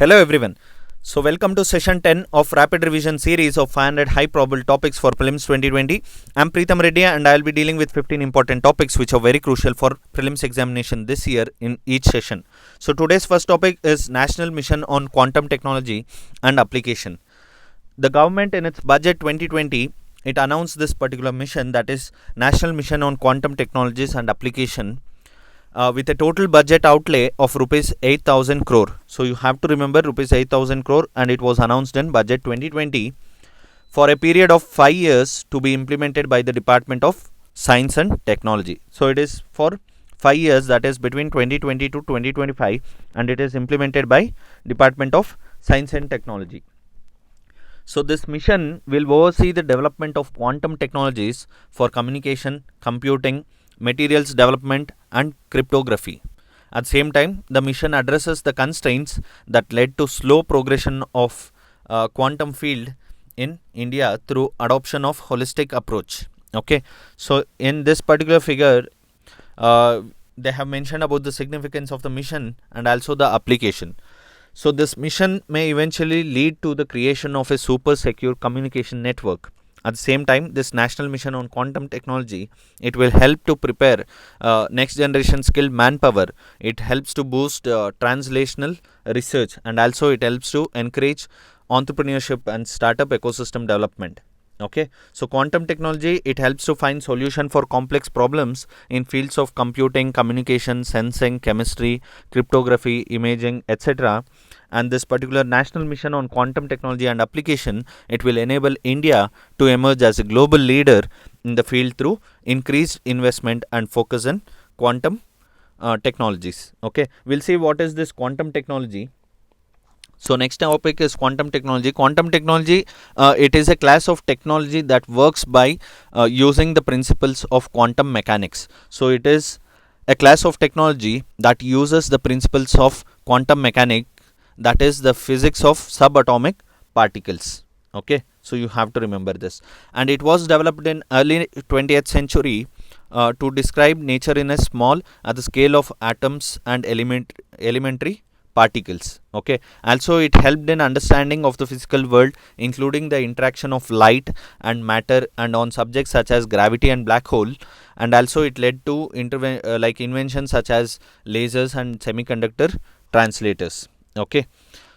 Hello everyone. So welcome to session 10 of rapid revision series of 500 high probable topics for prelims 2020. I'm Preetham Reddy and I will be dealing with 15 important topics which are very crucial for prelims examination this year in each session. So today's first topic is National Mission on Quantum Technology and Application. The government in its budget 2020 it announced this particular mission, that is National Mission on Quantum Technologies and Application, with a total budget outlay of rupees 8,000 crore. So you have to remember rupees 8,000 crore, and it was announced in budget 2020 for a period of 5 years to be implemented by the Department of Science and Technology. So it is for 5 years, that is between 2020 to 2025, and it is implemented by Department of Science and Technology. So this mission will oversee the development of quantum technologies for communication, computing, materials development and cryptography. At the same time, the mission addresses the constraints that led to slow progression of quantum field in India through adoption of holistic approach. Okay, so in this particular figure, they have mentioned about the significance of the mission and also the application. So this mission may eventually lead to the creation of a super secure communication network. At the same time, this National Mission on Quantum Technology, it will help to prepare next generation skilled manpower. It helps to boost translational research, and also it helps to encourage entrepreneurship and startup ecosystem development. Okay, so quantum technology, it helps to find solution for complex problems in fields of computing, communication, sensing, chemistry, cryptography, imaging, etc. And this particular National Mission on Quantum Technology and Application, it will enable India to emerge as a global leader in the field through increased investment and focus on quantum technologies. Okay, we'll see what is this quantum technology. So next topic is quantum technology. Quantum technology, it is a class of technology that works by using the principles of quantum mechanics. So it is a class of technology that uses the principles of quantum mechanics, that is the physics of subatomic particles. Okay, so you have to remember this. And it was developed in early 20th century to describe nature in a small at the scale of atoms and elementary particles. Okay, also it helped in understanding of the physical world, including the interaction of light and matter and on subjects such as gravity and black hole. And also it led to inventions such as lasers and semiconductor translators. Okay,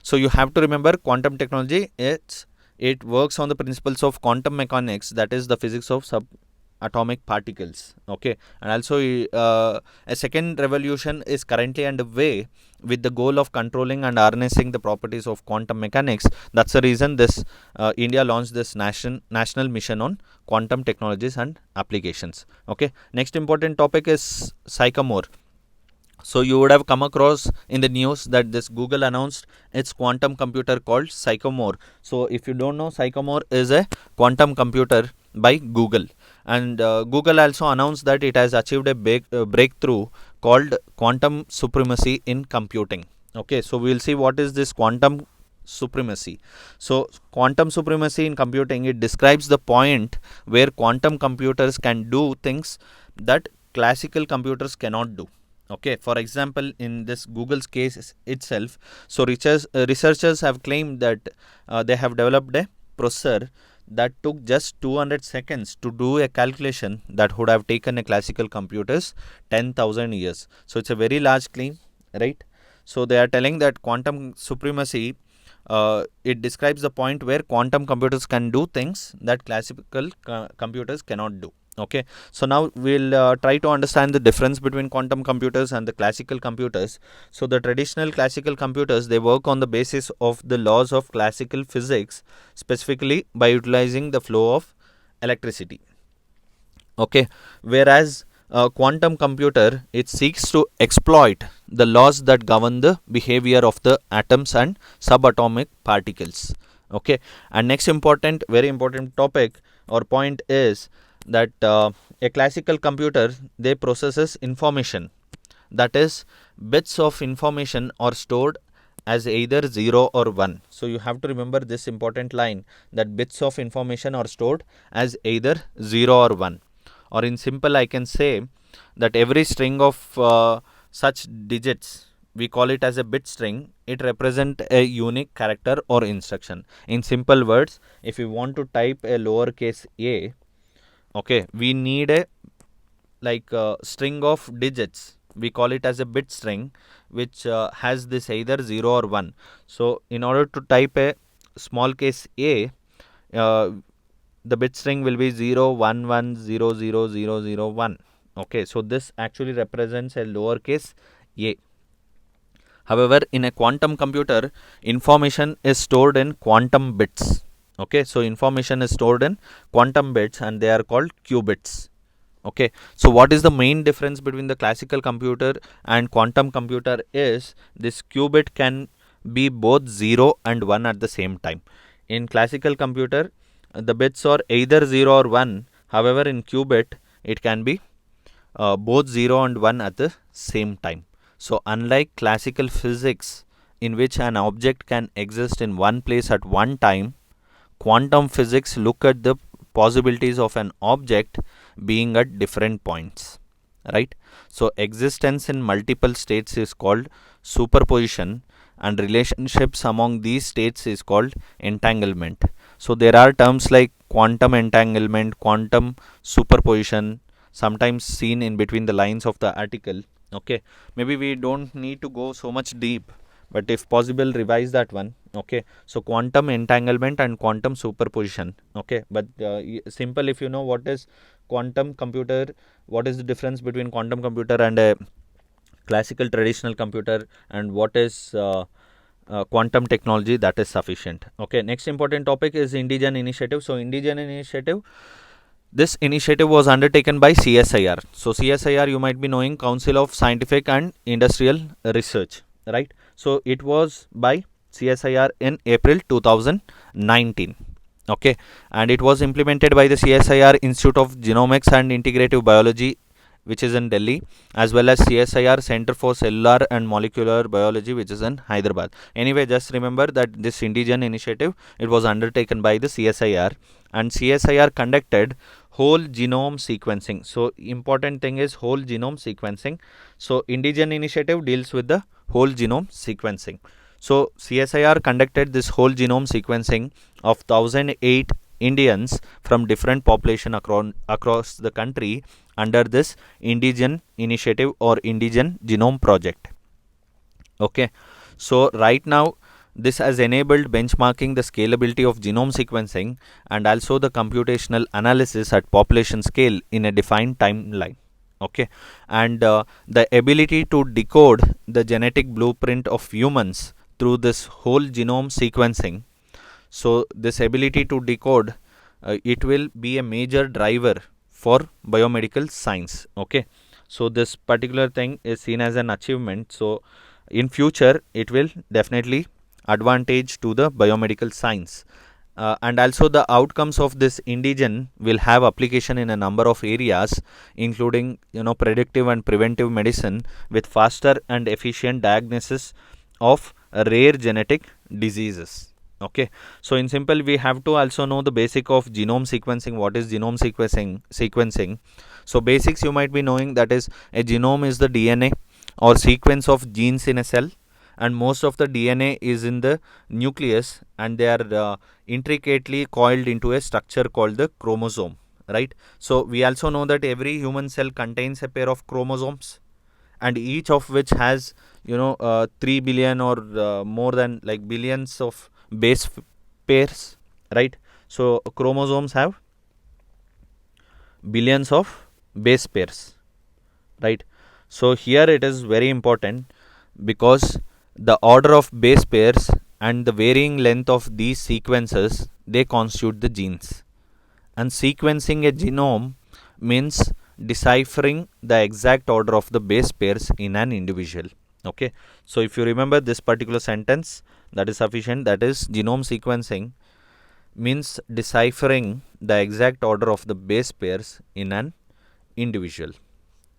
so you have to remember quantum technology, it works on the principles of quantum mechanics, that is the physics of subatomic particles. Okay, and also a second revolution is currently underway with the goal of controlling and harnessing the properties of quantum mechanics. That's the reason this India launched this national mission on quantum technologies and applications. Okay, next important topic is Sycamore. So you would have come across in the news that this Google announced its quantum computer called Sycamore. So if you don't know, Sycamore is a quantum computer by Google, and Google also announced that it has achieved a breakthrough called quantum supremacy in computing. Okay, so we will see what is this quantum supremacy. So quantum supremacy in computing, it describes the point where quantum computers can do things that classical computers cannot do. Okay, for example, in this Google's case itself, so researchers have claimed that they have developed a processor that took just 200 seconds to do a calculation that would have taken a classical computers 10,000 years. So it's a very large claim, right? So they are telling that quantum supremacy, it describes the point where quantum computers can do things that classical computers cannot do. Okay, so now we'll try to understand the difference between quantum computers and the classical computers. So the traditional classical computers, they work on the basis of the laws of classical physics, specifically by utilizing the flow of electricity. Okay, whereas quantum computer, it seeks to exploit the laws that govern the behavior of the atoms and subatomic particles. Okay, and next very important topic or point is that a classical computer, they processes information, that is bits of information are stored as either 0 or 1. So you have to remember this important line, that bits of information are stored as either 0 or 1, or in simple I can say that every string of such digits we call it as a bit string. It represents a unique character or instruction. In simple words, if we want to type a lowercase a, okay, we need a string of digits. We call it as a bit string, which has this either 0 or 1. So in order to type a small case a, the bit string will be 0 1 1 0 0 0 0 1. Okay, so this actually represents a lowercase a. However, in a quantum computer, information is stored in quantum bits. Okay, so information is stored in quantum bits and they are called qubits. Okay, so what is the main difference between the classical computer and quantum computer is this qubit can be both 0 and 1 at the same time. In classical computer, the bits are either 0 or 1. However, in qubit, it can be both 0 and 1 at the same time. So unlike classical physics, in which an object can exist in one place at one time, quantum physics look at the possibilities of an object being at different points, right? So existence in multiple states is called superposition, and relationships among these states is called entanglement. So there are terms like quantum entanglement, quantum superposition, sometimes seen in between the lines of the article. Okay, maybe we don't need to go so much deep, but if possible revise that one. Okay, so quantum entanglement and quantum superposition. Okay, but simple, if you know what is quantum computer, what is the difference between quantum computer and a classical traditional computer, and what is quantum technology, that is sufficient. Okay, next important topic is Indigen initiative. So Indigen initiative, this initiative was undertaken by CSIR. So CSIR, you might be knowing, Council of Scientific and Industrial Research, right? So it was by CSIR in April 2019. Okay, and it was implemented by the CSIR Institute of Genomics and Integrative Biology, which is in Delhi, as well as CSIR Center for Cellular and Molecular Biology, which is in Hyderabad. Anyway, just remember that this Indigen initiative, it was undertaken by the CSIR, and CSIR conducted whole genome sequencing. So important thing is whole genome sequencing. So Indigen initiative deals with the whole genome sequencing. So CSIR conducted this whole genome sequencing of 1008 Indians from different population across the country under this Indigen initiative or Indigen Genome Project. Okay, so right now this has enabled benchmarking the scalability of genome sequencing and also the computational analysis at population scale in a defined timeline. Okay, and the ability to decode the genetic blueprint of humans through this whole genome sequencing. So this ability to decode, it will be a major driver for biomedical science. Okay, so this particular thing is seen as an achievement. So in future it will definitely advantage to the biomedical science, and also the outcomes of this Indigen will have application in a number of areas, including predictive and preventive medicine with faster and efficient diagnosis of rare genetic diseases. Okay, so in simple, we have to also know the basic of genome sequencing. What is genome sequencing? So basics you might be knowing, that is, a genome is the DNA or sequence of genes in a cell, and most of the DNA is in the nucleus, and they are intricately coiled into a structure called the chromosome, right? So we also know that every human cell contains a pair of chromosomes, and each of which has 3 billion or more than like billions of base pairs, right? So chromosomes have billions of base pairs, right? So here it is very important, because the order of base pairs and the varying length of these sequences, they constitute the genes. And sequencing a genome means deciphering the exact order of the base pairs in an individual. Okay, so if you remember this particular sentence, that is sufficient. That is, genome sequencing means deciphering the exact order of the base pairs in an individual.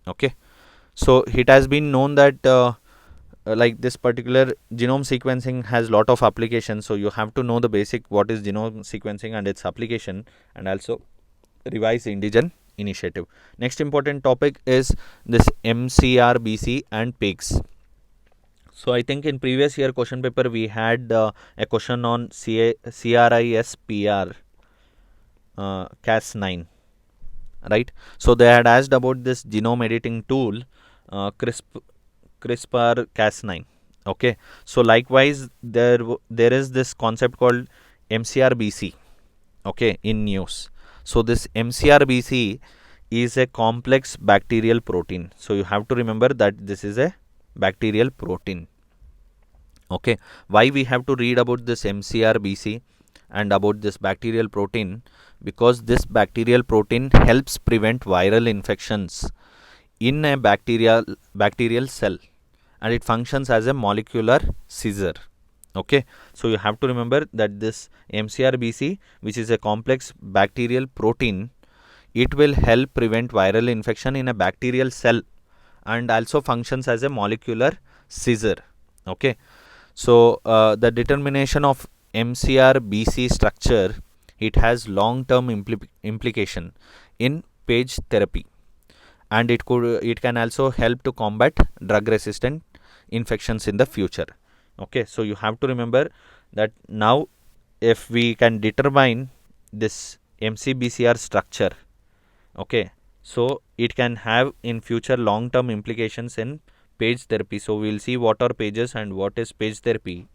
Okay, so it has been known that like this particular genome sequencing has lot of applications. So you have to know the basic what is genome sequencing and its application, and also revise Indigen initiative. Next important topic is this MCRBC and PIGS. So I think in previous year question paper we had a question on CRISPR Cas9, right? So they had asked about this genome editing tool, CRISPR Cas9. Okay, so likewise there is this concept called MCRBC, okay, in news. So this MCRBC is a complex bacterial protein. So you have to remember that this is a bacterial protein. Okay, why we have to read about this MCRBC and about this bacterial protein? Because this bacterial protein helps prevent viral infections in a bacterial cell, and it functions as a molecular scissor. Okay, so you have to remember that this MCRBC, which is a complex bacterial protein, it will help prevent viral infection in a bacterial cell and also functions as a molecular scissor. Okay, so the determination of MCRBC structure, it has long-term implication in phage therapy, and it can also help to combat drug-resistant infections in the future. Okay, so you have to remember that now if we can determine this MCBCR structure, okay, so it can have in future long-term implications in phage therapy. So we will see what are phages and what is phage therapy,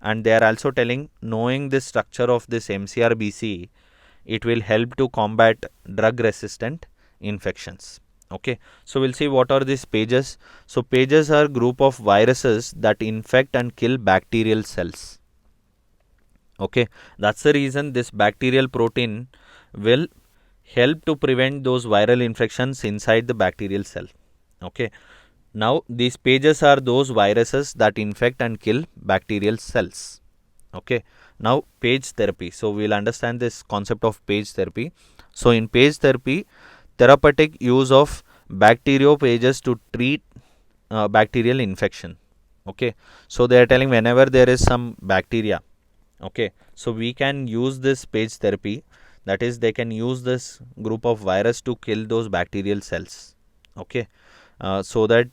and they are also telling knowing the structure of this MCRBC, it will help to combat drug resistant infections. Okay, so we'll see what are these phages. So phages are group of viruses that infect and kill bacterial cells. Okay, that's the reason this bacterial protein will help to prevent those viral infections inside the bacterial cell. Okay, now these phages are those viruses that infect and kill bacterial cells. Okay, now phage therapy. So we'll understand this concept of phage therapy. So in phage therapy, therapeutic use of bacteriophages to treat bacterial infection. Okay, so they are telling whenever there is some bacteria, okay, so we can use this phage therapy, that is they can use this group of virus to kill those bacterial cells. Okay, so that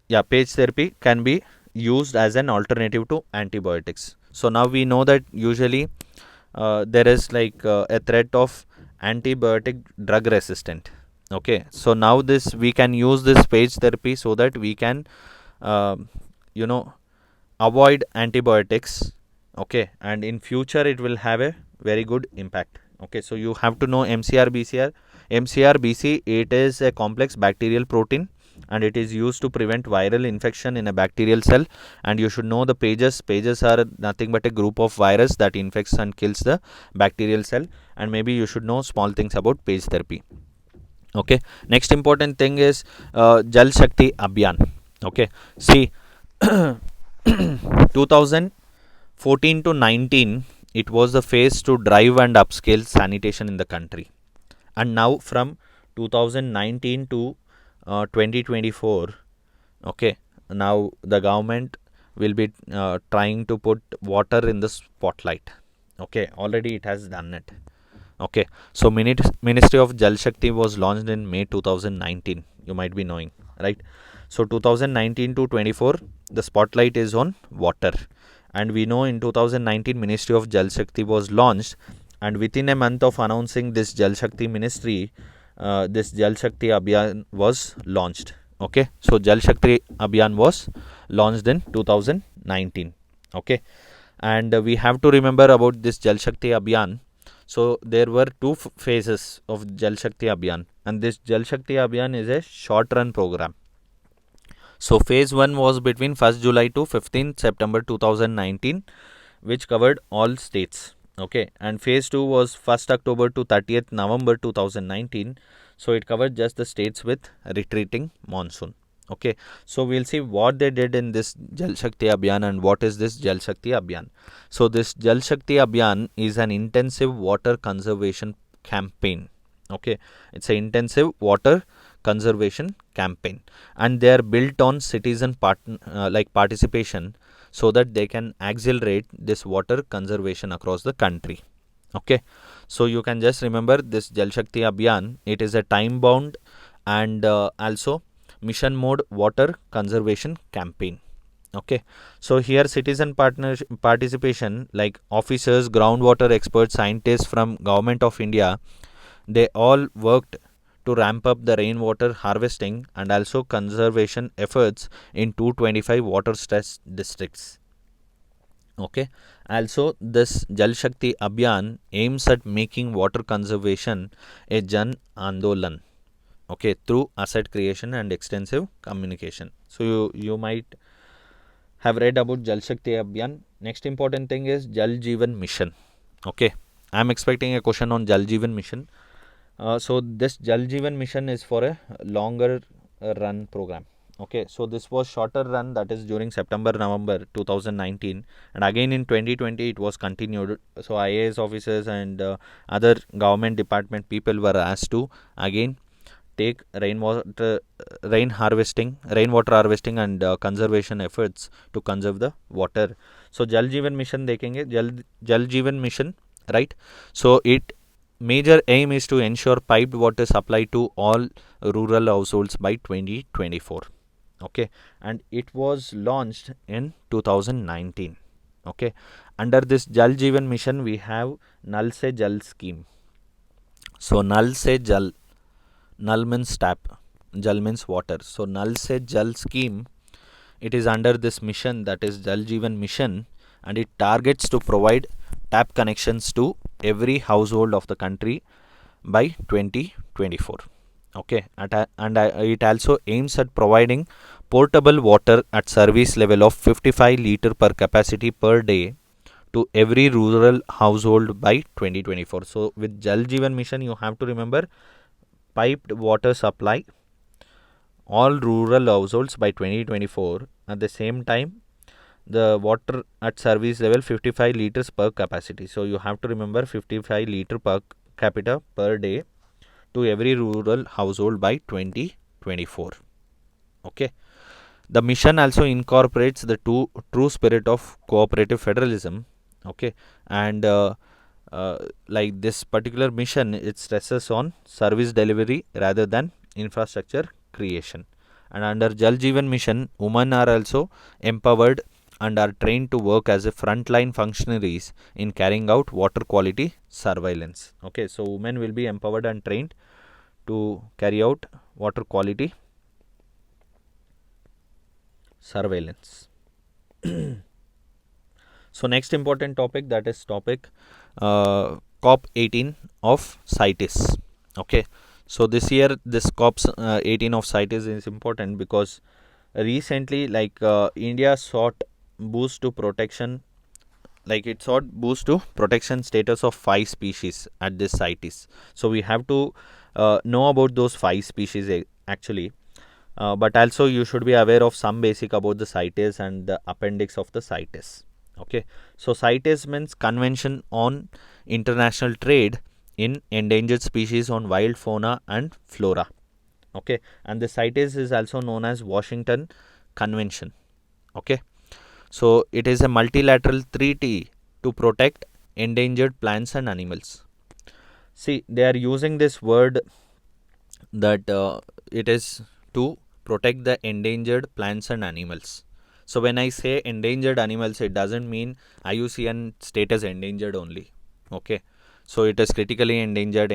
phage therapy can be used as an alternative to antibiotics. So now we know that usually there is like a threat of antibiotic drug resistant. Okay, so now this we can use this phage therapy so that we can avoid antibiotics. Okay, and in future it will have a very good impact. Okay, so you have to know MCRBC, it is a complex bacterial protein and it is used to prevent viral infection in a bacterial cell. And you should know the phages are nothing but a group of virus that infects and kills the bacterial cell. And maybe you should know small things about phage therapy. Okay, next important thing is Jal Shakti Abhiyan. Okay, see 2014 to 19, it was the phase to drive and upscale sanitation in the country. And now from 2019 to 2024, okay, now the government will be trying to put water in the spotlight. Okay, already it has done it. Okay, so Ministry of Jal Shakti was launched in May 2019. You might be knowing, right? So 2019 to 24, the spotlight is on water. And we know in 2019 Ministry of Jal Shakti was launched, and within a month of announcing this Jal Shakti Ministry, this Jal Shakti Abhiyan was launched. Okay, so Jal Shakti Abhiyan was launched in 2019. Okay, and we have to remember about this Jal Shakti Abhiyan. So there were two phases of Jal Shakti Abhiyan, and this Jal Shakti Abhiyan is a short run program. So phase 1 was between 1st July to 15th September 2019, which covered all states. Okay, and phase 2 was 1st October to 30th November 2019. So it covered just the states with retreating monsoon. Okay, so we'll see what they did in this Jal Shakti Abhiyan and what is this Jal Shakti Abhiyan. So this Jal Shakti Abhiyan is an intensive water conservation campaign. Okay, it's an intensive water conservation campaign, and they are built on citizen participation, so that they can accelerate this water conservation across the country. Okay, so you can just remember this Jal Shakti Abhiyan, it is a time bound and also mission mode water conservation campaign. Okay, so here citizen participation, like officers, groundwater experts, scientists from Government of India, they all worked to ramp up the rainwater harvesting and also conservation efforts in 225 water stressed districts. Okay, also this Jal Shakti Abhiyan aims at making water conservation a Jan Andolan. Okay, through asset creation and extensive communication. So you might have read about Jal Shakti Abhiyan. Next important thing is Jal Jeevan Mission. Okay, I am expecting a question on Jal Jeevan Mission. So this Jal Jeevan Mission is for a longer run program. Okay, so this was shorter run, that is during September November 2019, and again in 2020 it was continued. So IAS officers and other government department people were asked to again take rainwater harvesting and conservation efforts to conserve the water. So Jal Jeevan Mission देखेंगे, Jal Jeevan Mission, right? So it major aim is to ensure piped water supply to all rural households by 2024. Okay, and it was launched in 2019. Okay, under this Jal Jeevan Mission we have Nal Se Jal scheme. So Nal Se Jal, Nal means tap, Jal means water. So Nal Se Jal scheme, it is under this mission, that is Jal Jeevan Mission, and it targets to provide tap connections to every household of the country by 2024. Okay, and it also aims at providing portable water at service level of 55 liter per capacity per day to every rural household by 2024. So with Jal Jeevan Mission, you have to remember piped water supply all rural households by 2024. At the same time, the water at service level 55 liters per capacity. So you have to remember 55 liter per capita per day to every rural household by 2024. Okay, the mission also incorporates the true spirit of cooperative federalism. Okay, and like this particular mission, it stresses on service delivery rather than infrastructure creation. And under Jal Jeevan Mission, women are also empowered and are trained to work as a frontline functionaries in carrying out water quality surveillance. Okay, so women will be empowered and trained to carry out water quality surveillance. So next important topic, that is topic COP 18 of CITES. Okay, so this year this COP 18 of CITES is important because recently India sought boost to protection, it sought boost to protection status of 5 species at this CITES. So we have to know about those 5 species actually, but also you should be aware of some basic about the CITES and the appendix of the CITES. Okay, so CITES means Convention on International Trade in Endangered Species on Wild Fauna and Flora. Okay, and the CITES is also known as Washington Convention. Okay, so it is a multilateral treaty to protect endangered plants and animals. See, they are using this word that it is to protect the endangered plants and animals. So when I say endangered animals, it doesn't mean IUCN status endangered only. Okay, so it is critically endangered,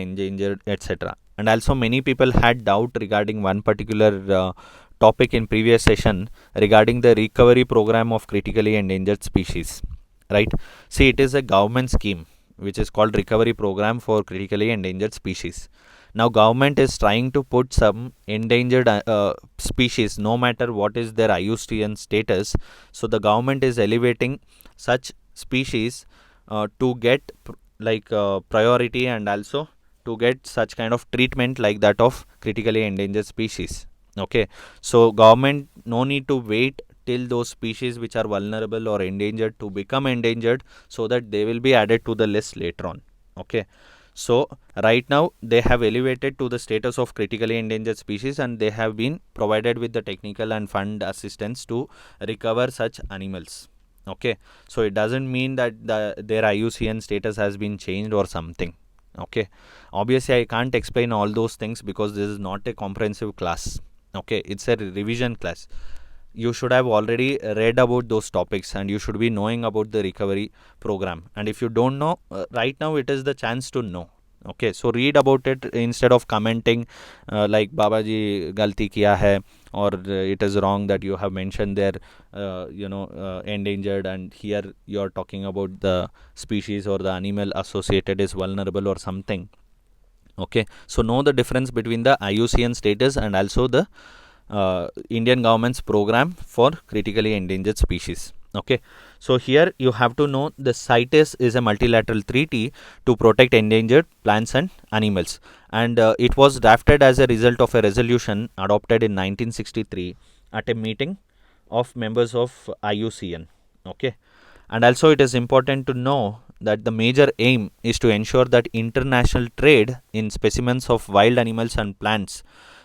etc. And also many people had doubt regarding one particular topic in previous session regarding the recovery program of critically endangered species, right? See, it is a government scheme which is called recovery program for critically endangered species. Now government is trying to put some endangered species, no matter what is their IUCN status. So the government is elevating such species to get priority and also to get such kind of treatment like that of critically endangered species. Okay, so government no need to wait till those species which are vulnerable or endangered to become endangered so that they will be added to the list later on. Okay, so right now they have elevated to the status of critically endangered species and they have been provided with the technical and fund assistance to recover such animals. Okay, so it doesn't mean that their IUCN status has been changed or something. Okay, obviously I can't explain all those things because this is not a comprehensive class. Okay, it's a revision class. You should have already read about those topics and you should be knowing about the recovery program. And if you don't know, right now it is the chance to know. Okay, so read about it instead of commenting like Babaji galti kiya hai, or it is wrong that you have mentioned there endangered, and here you are talking about the species or the animal associated is vulnerable or something. Okay, so know the difference between the IUCN status and also the Indian government's program for critically endangered species. Okay, so here you have to know the CITES is a multilateral treaty to protect endangered plants and animals, and it was drafted as a result of a resolution adopted in 1963 at a meeting of members of IUCN. Okay, and also it is important to know that the major aim is to ensure that international trade in specimens of wild animals and plants,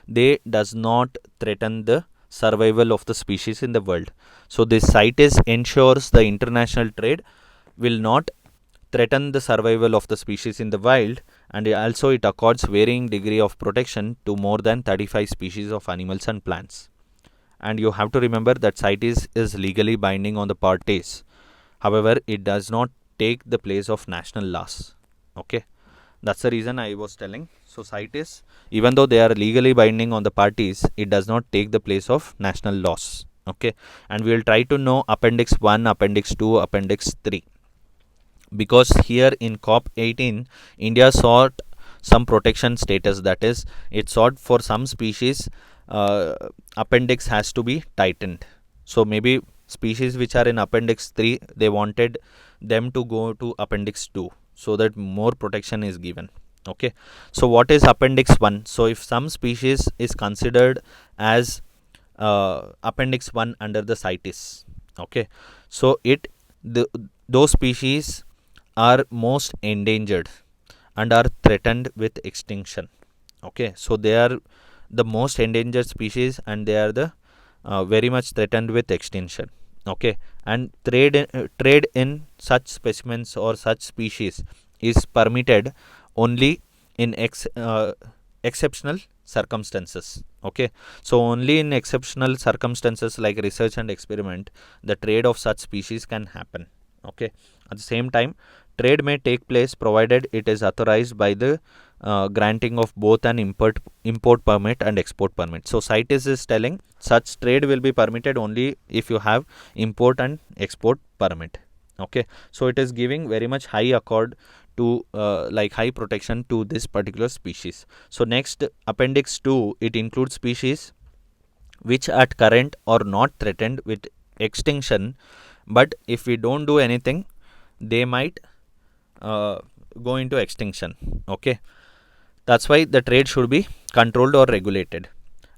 they does not threaten the survival of the species in the world. So this CITES ensures the international trade will not threaten the survival of the species in the wild, and also it accords varying degree of protection to more than 35 species of animals and plants. And you have to remember that CITES is legally binding on the parties. However, it does not take the place of national laws. Okay, that's the reason I was telling. So CITES, even though they are legally binding on the parties, it does not take the place of national laws. Okay, and we will try to know Appendix 1, Appendix 2, Appendix 3, because here in COP 18 India sought some protection status, that is, it sought for some species appendix has to be tightened. So maybe species which are in Appendix 3, they wanted them to go to Appendix 2 so that more protection is given. Okay, so what is Appendix 1? So if some species is considered as Appendix 1 under the CITES, okay, so those species are most endangered and are threatened with extinction. Okay, so they are the most endangered species and they are the very much threatened with extinction. Okay, and trade in such specimens or such species is permitted only in exceptional circumstances. Okay, so only in exceptional circumstances like research and experiment, the trade of such species can happen. Okay, at the same time, trade may take place provided it is authorized by the granting of both an import permit and export permit. So CITES is telling such trade will be permitted only if you have import and export permit. Okay, so it is giving very much high accord to like high protection to this particular species. So next, Appendix 2, it includes species which at current are not threatened with extinction, but if we don't do anything, they might go into extinction. Okay, that's why the trade should be controlled or regulated,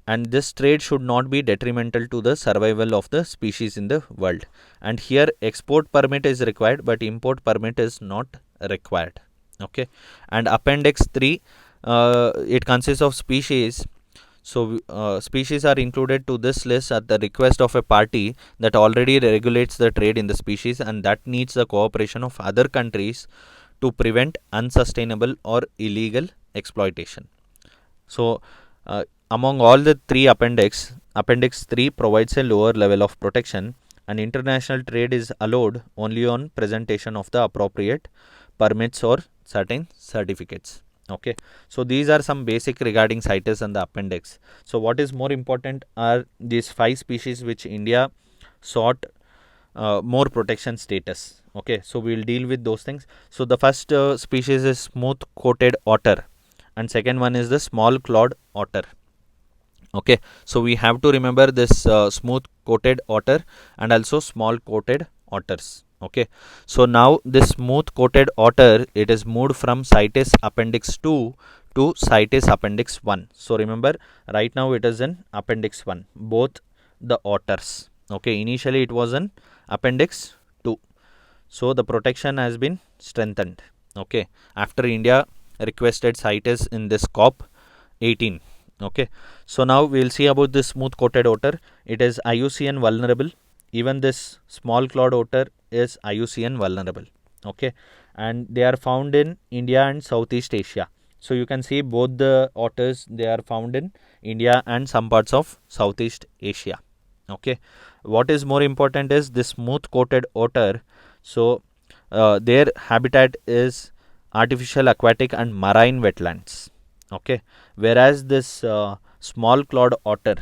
and this trade should not be detrimental to the survival of the species in the world. And here export permit is required, but import permit is not required. Okay, and Appendix 3, it consists of species. So species are included to this list at the request of a party that already regulates the trade in the species and that needs the cooperation of other countries to prevent unsustainable or illegal exploitation. So among all the three Appendix 3 provides a lower level of protection, and international trade is allowed only on presentation of the appropriate permits or certain certificates. Okay, so these are some basic regarding CITES and the appendix. So what is more important are these 5 species which India sought more protection status. Okay, so we'll deal with those things. So the first species is smooth coated otter, and second one is the small clawed otter. Okay, so we have to remember this smooth coated otter and also small coated otters. Okay, so now this smooth coated otter, it is moved from CITES Appendix 2 to CITES Appendix 1. So remember, right now it is in Appendix 1, both the otters. Okay, initially it was in Appendix 2. So the protection has been strengthened. Okay, after India requested CITES in this COP 18. Okay, so now we will see about this smooth coated otter. It is IUCN vulnerable. Even this small clawed otter is IUCN vulnerable. Okay, and they are found in India and Southeast Asia. So you can see both the otters, they are found in India and some parts of Southeast Asia. Okay, what is more important is this smooth coated otter. So their habitat is artificial aquatic and marine wetlands. Okay, whereas this small clawed otter,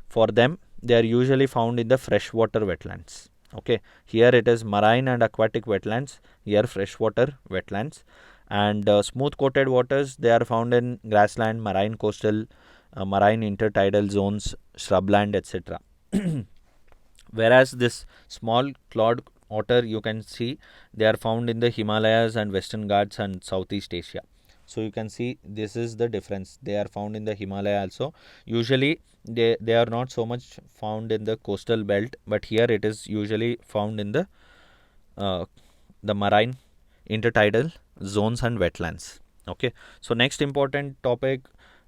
for them they are usually found in the freshwater wetlands. Okay, here it is marine and aquatic wetlands, here freshwater wetlands. And smooth coated waters, they are found in grassland, marine coastal, marine intertidal zones, shrubland, etc. Whereas this small clawed otter, you can see they are found in the Himalayas and Western Ghats and Southeast Asia. So you can see this is the difference. They are found in the Himalaya also. Usually they are not so much found in the coastal belt, but here it is usually found in uh, the marine intertidal zones and wetlands. Okay, so next important topic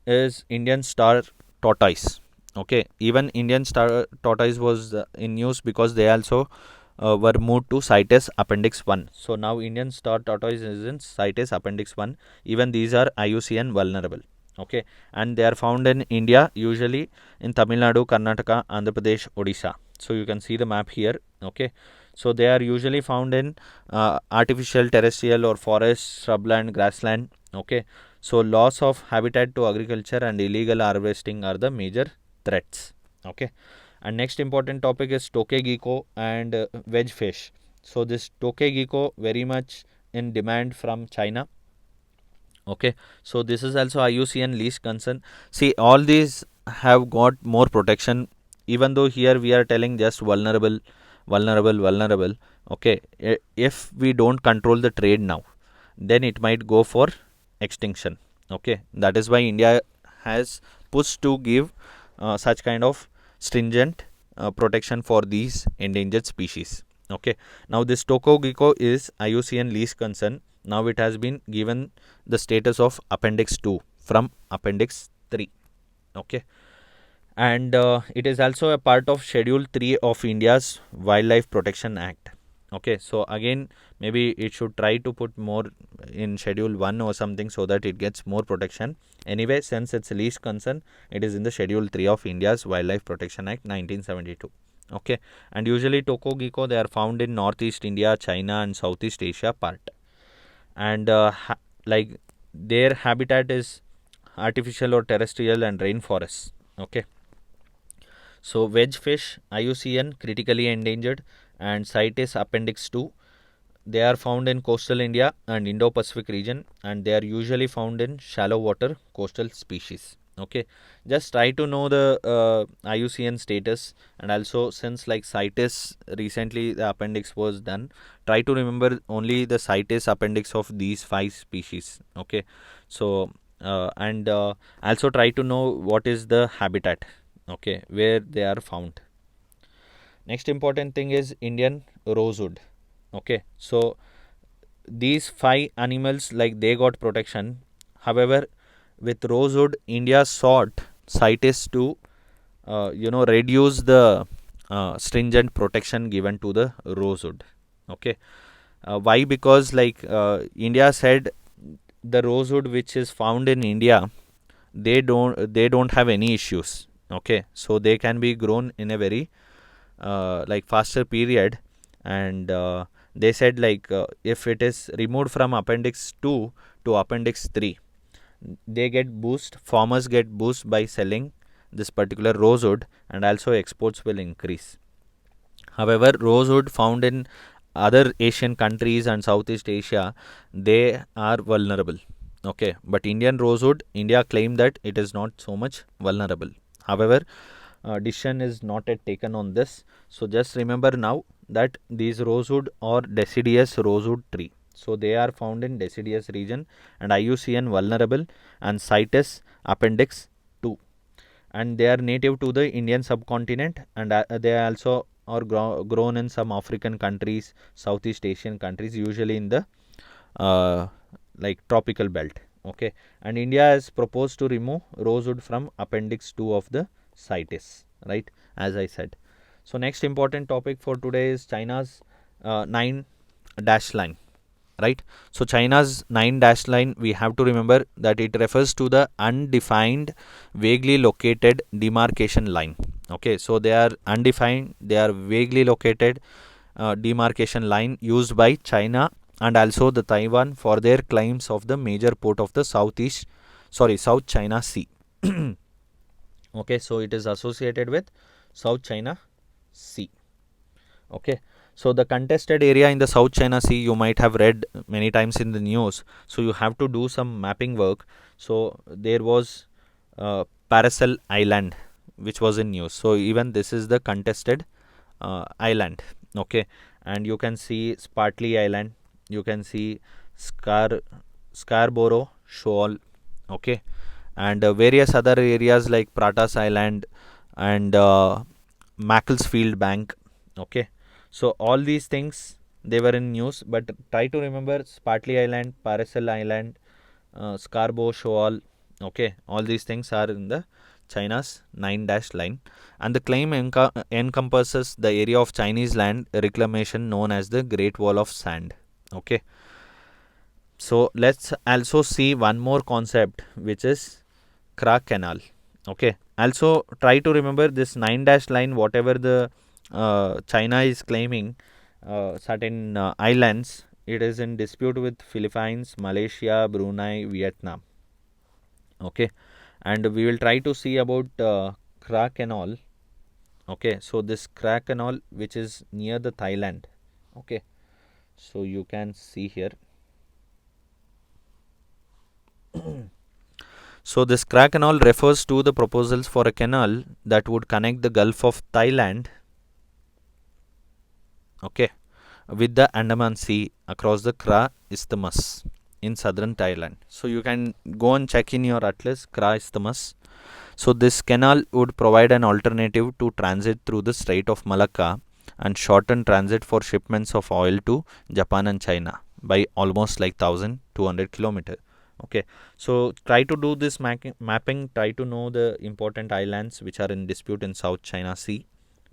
is Indian star tortoise. Okay, even Indian star tortoise was in news because they also were moved to CITES Appendix 1. So now Indian star tortoise is in CITES Appendix 1. Even these are IUCN vulnerable. Okay, and they are found in India, usually in Tamil Nadu, Karnataka, Andhra Pradesh, Odisha. So you can see the map here. Okay, so they are usually found in artificial, terrestrial, or forest, shrubland, grassland. Okay, so loss of habitat to agriculture and illegal harvesting are the major threats. Okay, and next important topic is tokay gecko and wedge fish. So this tokay gecko very much in demand from China. Okay, so this is also IUCN least concern. See, all these have got more protection, even though here we are telling just vulnerable, vulnerable. Okay, if we don't control the trade now, then it might go for extinction. Okay, that is why India has pushed to give such kind of stringent protection for these endangered species. Okay, now this tokay gecko is IUCN least concern. Now it has been given the status of Appendix 2 from Appendix 3. Okay, and it is also a part of Schedule 3 of India's Wildlife Protection Act. Okay, so again, maybe it should try to put more in Schedule 1 or something so that it gets more protection. Anyway, since it's least concern, it is in the Schedule 3 of India's Wildlife Protection Act 1972. Okay, and usually tokay gecko, they are found in Northeast India, China, and Southeast Asia part. And like their habitat is artificial or terrestrial and rainforests. Okay, so wedge fish, IUCN critically endangered, and CITES Appendix 2, they are found in coastal India and Indo-Pacific region, and they are usually found in shallow water coastal species. Okay, just try to know the IUCN status, and also since like CITES recently the appendix was done, try to remember only the CITES appendix of these 5 species. Okay, so and also try to know what is the habitat, okay, where they are found. Next important thing is Indian rosewood. Okay, so these 5 animals, like they got protection. However, with rosewood, India sought CITES to reduce the stringent protection given to the rosewood. Okay, why? Because like India said, the rosewood which is found in India, they don't have any issues. Okay, so they can be grown in a very like faster period. And they said like if it is removed from Appendix 2 to Appendix 3, they get boost, farmers get boost by selling this particular rosewood, and also exports will increase. However, rosewood found in other Asian countries and Southeast Asia, they are vulnerable. Okay, but Indian rosewood, India claimed that it is not so much vulnerable. However, decision is not yet taken on this. So just remember now that these rosewood or deciduous rosewood tree, so they are found in deciduous region and IUCN vulnerable and CITES Appendix 2, and they are native to the Indian subcontinent, and they also are grown in some African countries, Southeast Asian countries, usually in the like tropical belt. Okay, and India has proposed to remove rosewood from Appendix 2 of the CITES, right, as I said. So next important topic for today is China's 9 dash line. right? So China's 9 dash line, we have to remember that it refers to the undefined, vaguely located demarcation line. Okay, so they are undefined, they are vaguely located demarcation line used by China and also the Taiwan for their claims of the major port of the South China Sea. Okay, so it is associated with South China Sea. Okay, so the contested area in the South China Sea, you might have read many times in the news, so you have to do some mapping work. So there was Paracel Island which was in news, so even this is the contested island. Okay, and you can see Spratly Island, you can see Scarborough Shoal. Okay, and various other areas like Pratas Island and Macclesfield Bank. Okay, so all these things they were in news, but try to remember Spratly Island, Paracel Island, Scarborough Shoal. Okay, all these things are in the China's 9 dash line, and the claim encompasses the area of Chinese land reclamation known as the Great Wall of Sand. Okay, so let's also see one more concept, which is Kra Canal. Okay, also try to remember this 9 dash line, whatever the China is claiming certain islands, it is in dispute with Philippines, Malaysia, Brunei, Vietnam. Okay, and we will try to see about Kra Canal. Okay, so this Kra Canal which is near the Thailand. Okay, so you can see here. So this Kra Canal refers to the proposals for a canal that would connect the Gulf of Thailand, okay, with the Andaman Sea across the Kra Isthmus in southern Thailand. So you can go and check in your atlas Kra Isthmus. So this canal would provide an alternative to transit through the Strait of Malacca and shorten transit for shipments of oil to Japan and China by almost like 1200 kilometers. Okay, so try to do this mapping, try to know the important islands which are in dispute in South China Sea,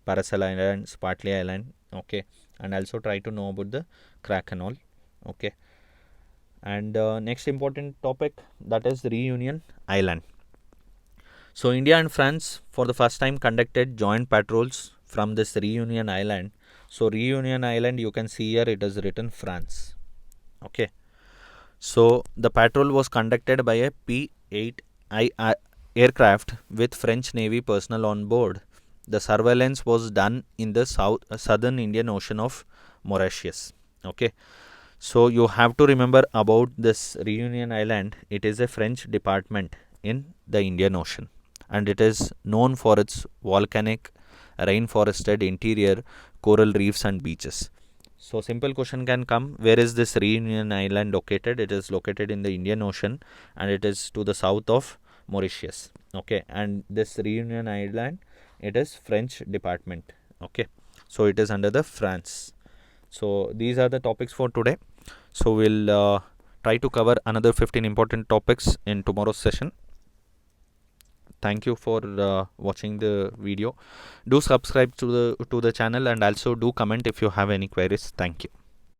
Paracel Island, Spratly Island. Okay, and also try to know about the Kra Canal. Okay, and next important topic, that is Reunion Island. So India and France for the first time conducted joint patrols from this Reunion Island. So Reunion Island, you can see here it is written France. Okay, so the patrol was conducted by a P-8I aircraft with French Navy personnel on board. The surveillance was done in the southern Indian Ocean of Mauritius. Okay, so you have to remember about this Reunion Island. It is a French department in the Indian Ocean, and it is known for its volcanic, rainforested interior, coral reefs and beaches. So simple question can come, where is this Reunion Island located? It is located in the Indian Ocean and it is to the south of Mauritius. Okay, and this Reunion Island, it is French department. Okay, so it is under the France. So these are the topics for today. So we'll try to cover another 15 important topics in tomorrow's session. Thank you for watching the video. Do subscribe to the channel and also do comment if you have any queries. Thank you.